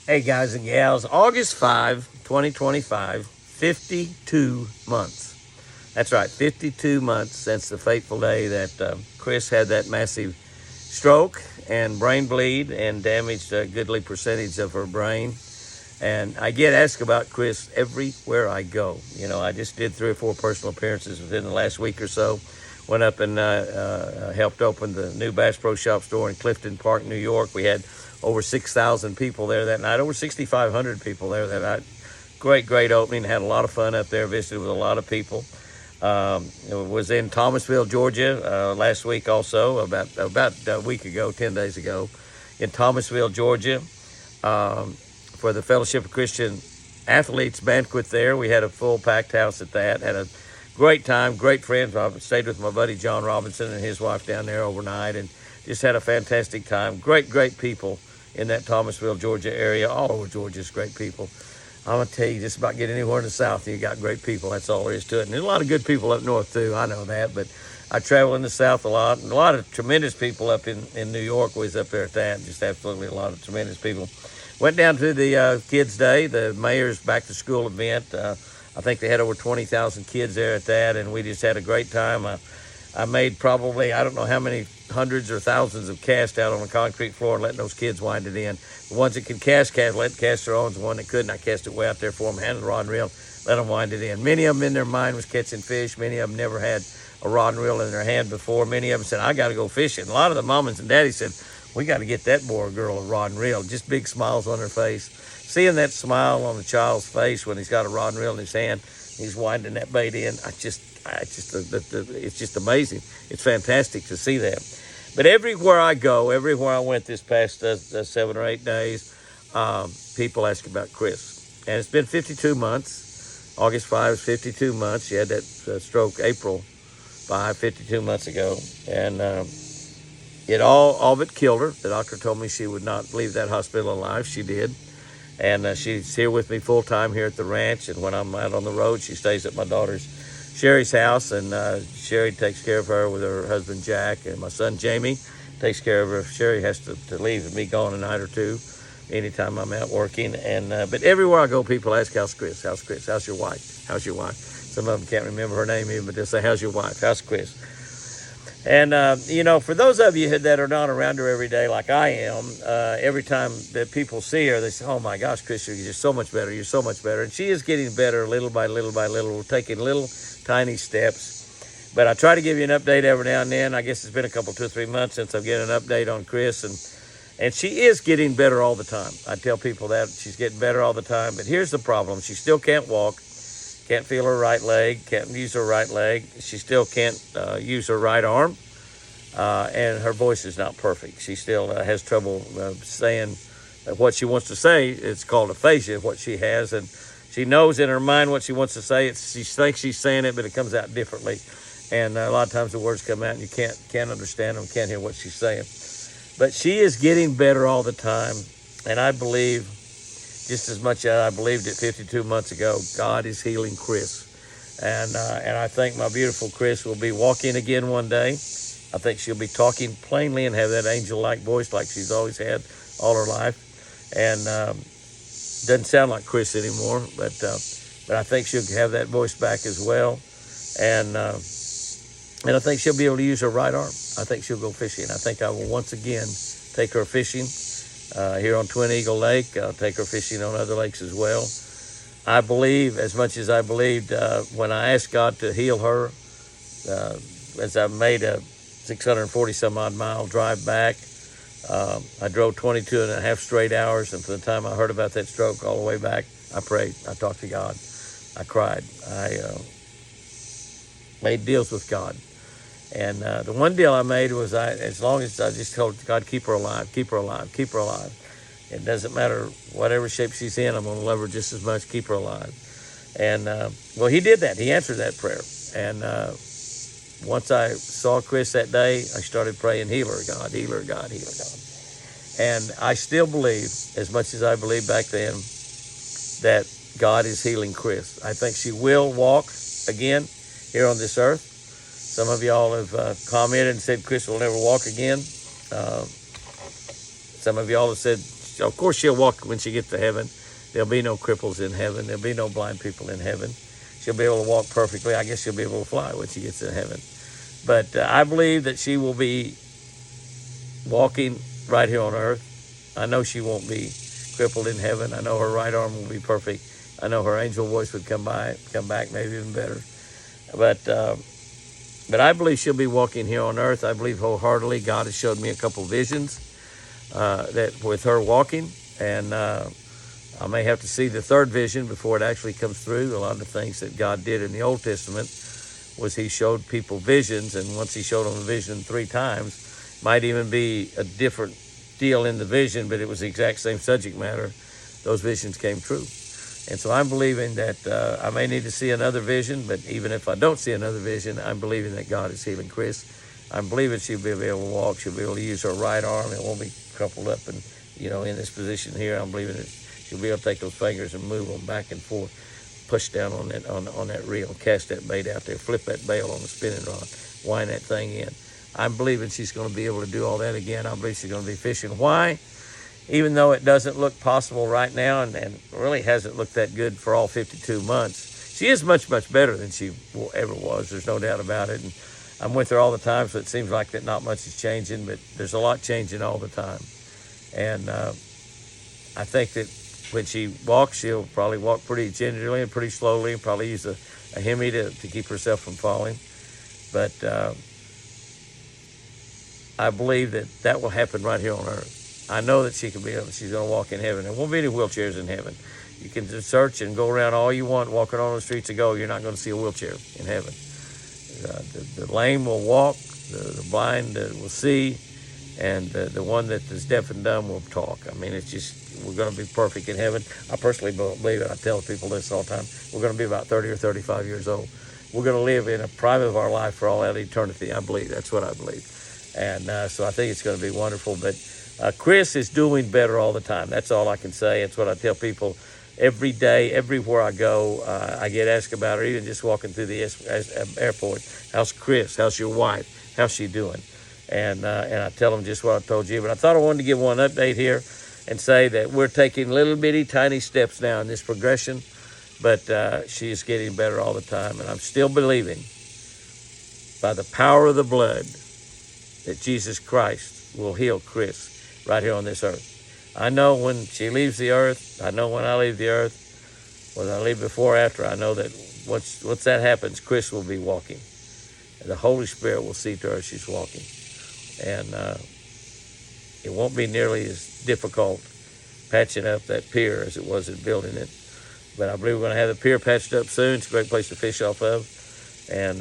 Hey, guys and gals, August 5, 2025, 52 months. That's right, 52 months since the fateful day that Chris had that massive stroke and brain bleed and damaged a goodly percentage of her brain. And I get asked about Chris everywhere I go. You know, I just did 3 or 4 personal appearances within the last week or so. Went up and helped open the new Bass Pro Shop store in Clifton Park, New York. We had over 6,000 people there that night, over 6,500 people there that night. Great opening. Had a lot of fun up there, visited with a lot of people. It was in Thomasville, Georgia last week also, about a week ago, 10 days ago, in Thomasville, Georgia, for the Fellowship of Christian Athletes banquet there. We had a full packed house at that. Had a great time, great friends. I stayed with my buddy John Robinson and his wife down there overnight and just had a fantastic time. Great people in that Thomasville, Georgia area. All over Georgia is great people. I'm going to tell you, just about get anywhere in the South, you got great people. That's all there is to it. And there's a lot of good people up north, too. I know that. But I travel in the South a lot. And a lot of tremendous people up in New York. Was up there at that. Just absolutely a lot of tremendous people. Went down to the Kids' Day, the mayor's back-to-school event. I think they had over 20,000 kids there at that. And we just had a great time. I made probably, I don't know how many hundreds or thousands of casts out on the concrete floor and letting those kids wind it in. The ones that could cast their own. The one that couldn't, I cast it way out there for them, handed the rod and reel, let them wind it in. Many of them in their mind was catching fish. Many of them never had a rod and reel in their hand before. Many of them said, I got to go fishing. A lot of the mamas and daddies said, we got to get that boy or girl a rod and reel. Just big smiles on their face. Seeing that smile on the child's face when he's got a rod and reel in his hand, he's winding that bait in, it's just amazing. It's fantastic to see that. But everywhere I go, everywhere I went this past 7 or 8 days, people ask about Chris. And it's been 52 months. August 5 is 52 months. She had that stroke April 5, 52 months ago. And it all but killed her. The doctor told me she would not leave that hospital alive. She did. And she's here with me full time here at the ranch. And when I'm out on the road, she stays at my daughter's Sherry's house, and Sherry takes care of her with her husband Jack, and my son Jamie takes care of her. Sherry has to leave and be gone a night or two anytime I'm out working. And but everywhere I go, people ask, how's Chris? How's Chris? How's your wife? How's your wife? Some of them can't remember her name even, but they'll say, how's your wife? How's Chris? And, you know, for those of you that are not around her every day like I am, every time that people see her, they say, oh, my gosh, Chris, you're so much better. You're so much better. And she is getting better little by little by little. We're taking little tiny steps. But I try to give you an update every now and then. I guess it's been a couple, 2 or 3 months since I've given an update on Chris. And she is getting better all the time. I tell people that she's getting better all the time. But here's the problem. She still can't walk. Can't feel her right leg, can't use her right leg. She still can't use her right arm, and her voice is not perfect. She still has trouble saying what she wants to say. It's called aphasia, what she has, and she knows in her mind what she wants to say. She thinks she's saying it, but it comes out differently, and a lot of times the words come out and you can't understand them, can't hear what she's saying. But she is getting better all the time, and I believe, just as much as I believed it 52 months ago, God is healing Chris. And I think my beautiful Chris will be walking again one day. I think she'll be talking plainly and have that angel-like voice like she's always had all her life. And doesn't sound like Chris anymore, but I think she'll have that voice back as well. And I think she'll be able to use her right arm. I think she'll go fishing. I think I will once again take her fishing. Here on Twin Eagle Lake. I'll take her fishing on other lakes as well. I believe, as much as I believed when I asked God to heal her, as I made a 640 some odd mile drive back, I drove 22 and a half straight hours, and from the time I heard about that stroke all the way back, I prayed, I talked to God, I cried, I made deals with God. And the one deal I made was as long as I just told God, keep her alive, keep her alive, keep her alive. It doesn't matter whatever shape she's in, I'm going to love her just as much, keep her alive. And, well, he did that. He answered that prayer. And once I saw Chris that day, I started praying, heal her, God, heal her, God, heal her, God. And I still believe, as much as I believed back then, that God is healing Chris. I think she will walk again here on this earth. Some of y'all have commented and said Chris will never walk again. Some of y'all have said of course, she'll walk when she gets to heaven. There'll be no cripples in heaven. There'll be no blind people in heaven. She'll be able to walk perfectly. I guess she'll be able to fly when she gets to heaven. But I believe that she will be walking right here on earth. I know she won't be crippled in heaven. I know her right arm will be perfect. I know her angel voice would come back, maybe even better. But I believe she'll be walking here on earth. I believe wholeheartedly. God has showed me a couple visions that with her walking, and I may have to see the third vision before it actually comes through. A lot of the things that God did in the Old Testament was he showed people visions, and once he showed them a vision 3 times, might even be a different deal in the vision, but it was the exact same subject matter. Those visions came true. And so I'm believing that I may need to see another vision, but even if I don't see another vision, I'm believing that God is healing Chris. I'm believing she'll be able to walk. She'll be able to use her right arm. It won't be crumpled up and, in this position here. I'm believing that she'll be able to take those fingers and move them back and forth, push down on that reel, cast that bait out there, flip that bail on the spinning rod, wind that thing in. I'm believing she's going to be able to do all that again. I believe she's going to be fishing. Why? Even though it doesn't look possible right now and really hasn't looked that good for all 52 months, she is much, much better than she ever was. There's no doubt about it. And I'm with her all the time, so it seems like that not much is changing, but there's a lot changing all the time. And I think that when she walks, she'll probably walk pretty gingerly and pretty slowly and probably use a Hemi to keep herself from falling. But I believe that will happen right here on earth. I know that she's going to walk in heaven. There won't be any wheelchairs in heaven. You can just search and go around all you want, walking on the streets of gold. You're not going to see a wheelchair in heaven. The lame will walk, the blind will see, and the one that is deaf and dumb will talk. I mean, it's just, we're going to be perfect in heaven. I personally believe it. I tell people this all the time. We're going to be about 30 or 35 years old. We're going to live in a prime of our life for all that eternity. I believe. That's what I believe. And so I think it's going to be wonderful. But Chris is doing better all the time. That's all I can say. It's what I tell people every day, everywhere I go. I get asked about her, even just walking through the airport. How's Chris? How's your wife? How's she doing? And I tell them just what I told you. But I thought I wanted to give one update here and say that we're taking little bitty tiny steps now in this progression, but she is getting better all the time. And I'm still believing by the power of the blood that Jesus Christ will heal Chris right here on this earth. I know when she leaves the earth, I know when I leave the earth, whether I leave before or after, I know that once that happens, Chris will be walking. And the Holy Spirit will see to her she's walking. And it won't be nearly as difficult patching up that pier as it was in building it. But I believe we're going to have the pier patched up soon. It's a great place to fish off of. And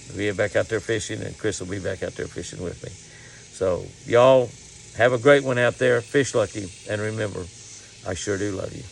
we'll be back out there fishing, and Chris will be back out there fishing with me. So y'all have a great one out there. Fish lucky. And remember, I sure do love you.